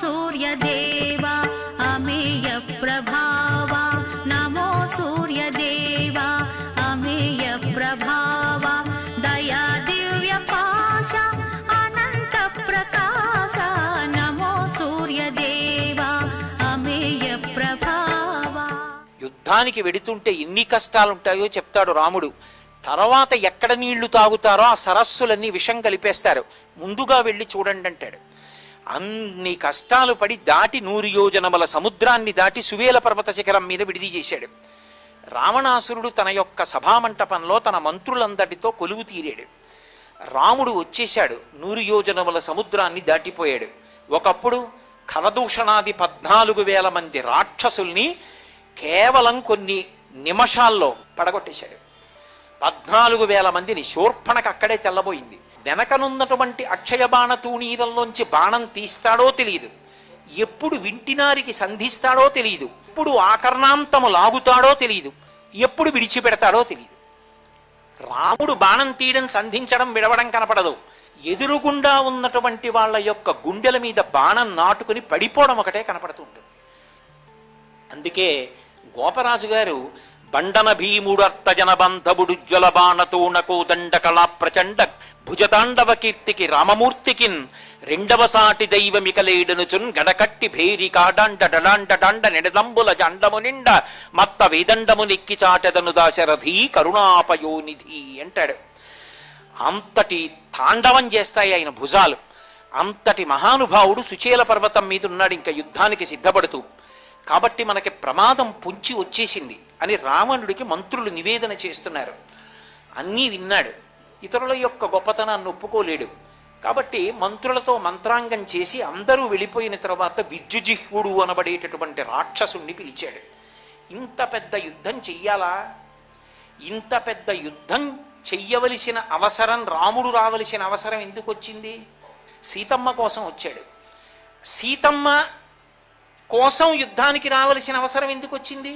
సూర్యదేవ అమేయ ప్రభావ నమో సూర్యదేవ అమేయ ప్రభావ దయా దివ్య పాశ అనంత ప్రకాశ నమో సూర్యదేవ అమేయ ప్రభావ. యుద్ధానికి వెడుతుంటే ఎన్ని కష్టాలుంటాయో చెప్తాడు రాముడు. తర్వాత ఎక్కడ నీళ్లు తాగుతారో ఆ సరస్సులన్నీ విషం కలిపేస్తారు, ముందుగా వెళ్ళి చూడండి అంటాడు. అన్ని కష్టాలు పడి దాటి 100 యోజనముల సముద్రాన్ని దాటి సువేల పర్వత శిఖరం మీద విడిది చేశాడు. రావణాసురుడు తన యొక్క సభామంటపంలో తన మంత్రులందరితో కొలువు తీరాడు. రాముడు వచ్చేశాడు, 100 యోజనముల సముద్రాన్ని దాటిపోయాడు. ఒకప్పుడు ఖరదూషణాది 14,000 మంది రాక్షసుల్ని కేవలం కొన్ని నిమిషాల్లో పడగొట్టేశాడు. 14,000 మందిని శూర్పణకు అక్కడే తెల్లబోయింది. వెనకనున్నటువంటి అక్షయబాణ తూణీరంలోంచి బాణం తీస్తాడో తెలియదు, ఎప్పుడు వింటినారికి సంధిస్తాడో తెలియదు, ఎప్పుడు ఆకర్ణాంతము లాగుతాడో తెలియదు, ఎప్పుడు విడిచిపెడతాడో తెలియదు. రాముడు బాణం తీయడం, సంధించడం, విడవడం కనపడదు. ఎదురుగుండా ఉన్నటువంటి వాళ్ళ యొక్క గుండెల మీద బాణం నాటుకుని పడిపోవడం ఒకటే కనపడుతుంది. అందుకే గోపరాజు గారు బండన భీముడు అర్థజనబంధబుడుజ్వల బాణతోణకో దండకళా ప్రచండ భుజతాండవ కీర్తికి రామమూర్తికిన్ రెండవ సాటి దైవమికలేడనుచున్ గడకట్టి భేరి కాడాండ డడాండ డాండ నిడదంబుల జండము నిండ మత్త వేదండము నెక్కి చాటెదను దాశరథి కరుణాపయోనిధి అంటాడు. అంతటి తాండవం చేస్తాయి ఆయన భుజాలు. అంతటి మహానుభావుడు సుచేల పర్వతం మీద ఉన్నాడు ఇంకా యుద్ధానికి సిద్ధపడుతూ. కాబట్టి మనకి ప్రమాదం పొంచి వచ్చేసింది అని రావణుడికి మంత్రులు నివేదన చేస్తున్నారు. అన్నీ విన్నాడు, ఇతరుల యొక్క గొప్పతనాన్ని ఒప్పుకోలేడు. కాబట్టి మంత్రులతో మంత్రాంగం చేసి అందరూ వెళ్ళిపోయిన తర్వాత విద్యుజిహ్వుడు అనబడేటటువంటి రాక్షసుణ్ణి పిలిచాడు. ఇంత పెద్ద యుద్ధం చెయ్యాలా? ఇంత పెద్ద యుద్ధం చెయ్యవలసిన అవసరం, రాముడు రావలసిన అవసరం ఎందుకు వచ్చింది? సీతమ్మ కోసం వచ్చాడు. సీతమ్మ కోసం యుద్ధానికి రావలసిన అవసరం ఎందుకు వచ్చింది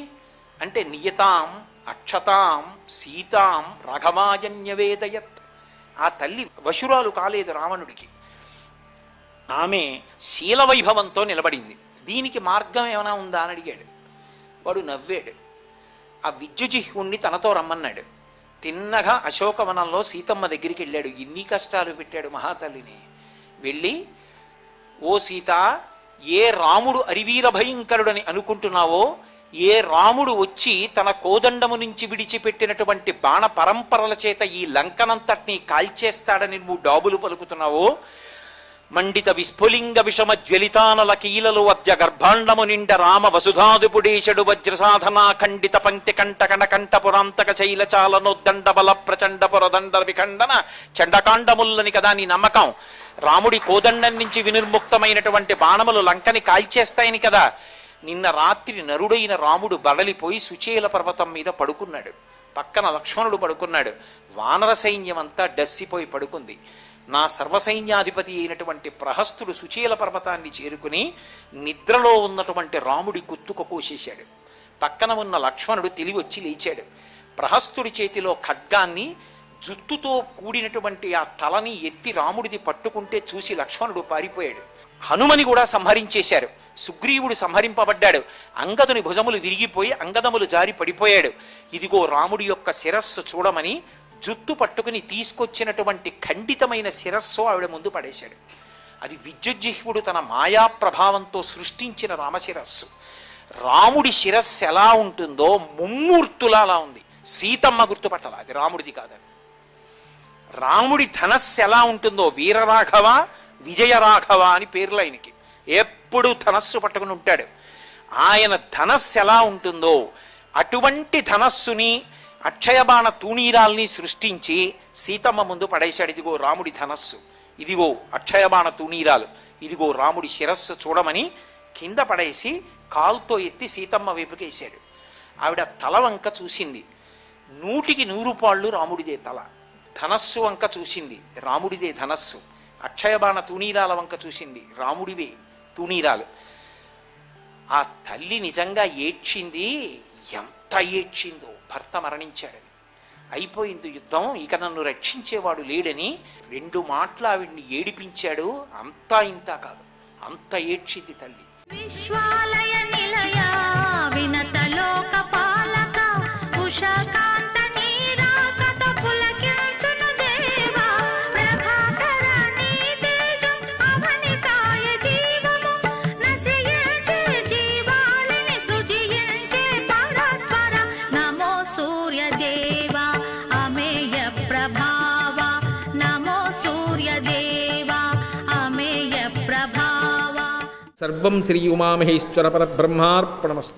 అంటే నియతాం అక్షతాం సీతాం రాఘవాయన్యవేదయత్. ఆ తల్లి వశురాలు కాలేదు రావణుడికి, ఆమె శీలవైభవంతో నిలబడింది. దీనికి మార్గం ఏమైనా ఉందా అని అడిగాడు. వాడు నవ్వాడు. ఆ విద్యుజిహ్వుణ్ణి తనతో రమ్మన్నాడు. తిన్నగా అశోకవనంలో సీతమ్మ దగ్గరికి వెళ్ళాడు. ఎన్ని కష్టాలు పెట్టాడు మహాతల్లిని. వెళ్ళి, ఓ సీత, ఏ రాముడు అరివీర భయంకరుడని అనుకుంటున్నావో, ఏ రాముడు వచ్చి తన కోదండము నుంచి విడిచిపెట్టినటువంటి బాణ పరంపరల చేత ఈ లంకనంతటినీ కాల్చేస్తాడని నువ్వు డాబులు పలుకుతున్నావో, మండిత విస్ఫులింగ విషమ జ్వలితానల కీలలు వద్య గర్భాండము నిండ రామ వసుధాదుపుడేశడు వజ్రసాధనా ఖండిత పంక్తి కంట కణకంఠ పురాంతక శైలచాలనోద్దండ బల ప్రచండ పురదండ విఖండన చండకాండముల్లని కదా నీ నమ్మకం. రాముడి కోదండం నుంచి వినిర్ముక్తమైనటువంటి బాణములు లంకని కాల్చేస్తాయని కదా. నిన్న రాత్రి నరుడైన రాముడు బడలిపోయి సుచేల పర్వతం మీద పడుకున్నాడు. పక్కన లక్ష్మణుడు పడుకున్నాడు. వానర సైన్యం అంతా డస్సిపోయి పడుకుంది. నా సర్వసైన్యాధిపతి అయినటువంటి ప్రహస్తుడు సుచేల పర్వతాన్ని చేరుకుని నిద్రలో ఉన్నటువంటి రాముడి గుత్తుక కోసేశాడు. పక్కన ఉన్న లక్ష్మణుడు తెలివి వచ్చి లేచాడు. ప్రహస్తుడి చేతిలో ఖడ్గాన్ని, జుత్తుతో కూడినటువంటి ఆ తలని ఎత్తి రాముడిది పట్టుకుంటే చూసి లక్ష్మణుడు పారిపోయాడు. హనుమని కూడా సంహరించేశారు. సుగ్రీవుడు సంహరింపబడ్డాడు. అంగదుని భుజములు విరిగిపోయి అంగదములు జారి పడిపోయాడు. ఇదిగో రాముడి యొక్క శిరస్సు చూడమని జుత్తు పట్టుకుని తీసుకొచ్చినటువంటి ఖండితమైన శిరస్సు ఆవిడ ముందు పడేశాడు. అది విద్యుజ్జిహ్వుడు తన మాయా ప్రభావంతో సృష్టించిన రామశిరస్సు. రాముడి శిరస్సు ఎలా ఉంటుందో ముమ్మూర్తులా అలా ఉంది. సీతమ్మ గుర్తుపట్టాల, అది రాముడిది కాదని. రాముడి ధనస్సు ఎలా ఉంటుందో, వీరరాఘవ విజయరాఘవ అని పేర్లు ఆయనకి. ఎప్పుడు ధనస్సు పట్టుకుని ఉంటాడు. ఆయన ధనస్సు ఎలా ఉంటుందో అటువంటి ధనస్సుని, అక్షయబాణ తూణీరాల్ని సృష్టించి సీతమ్మ ముందు పడేశాడు. ఇదిగో రాముడి ధనస్సు, ఇదిగో అక్షయబాణ తూణీరాలు, ఇదిగో రాముడి శిరస్సు చూడమని కింద పడేసి కాలుతో ఎత్తి సీతమ్మ వైపుకి వేశాడు. ఆవిడ తల వంక చూసింది. 100కి 100 పాళ్ళు రాముడిదే తల. ధనస్సు వంక చూసింది, రాముడిదే ధనస్సు. అక్షయబాణ తూణీరాల వంక చూసింది, రాముడివే తూణీరాలు. ఆ తల్లి నిజంగా ఏడ్చింది. ఎంత ఏడ్చిందో, భర్త మరణించాడని. అయిపోయింది యుద్ధం, ఇక నన్ను రక్షించేవాడు లేడని 2 మాటలు ఆవిడ్ని ఏడిపించాడు. అంతా ఇంత కాదు, అంత ఏడ్చింది తల్లి. విశ్వాలయ నిలయ వినత లోక పాలక ఉషకాంత నీరాకత పులకించును దేవా ప్రభాకర నీ తేజం అవనితాయ జీవము నశించే జీవాలని సుజించే పరస్పర నమో సూర్యదేవా అమేయ ప్రభావ నమో సూర్యదేవా అమేయ ప్రభావ. సర్వం శ్రీ ఉమామహేశ్వర పరబ్రహ్మార్పణమస్తు.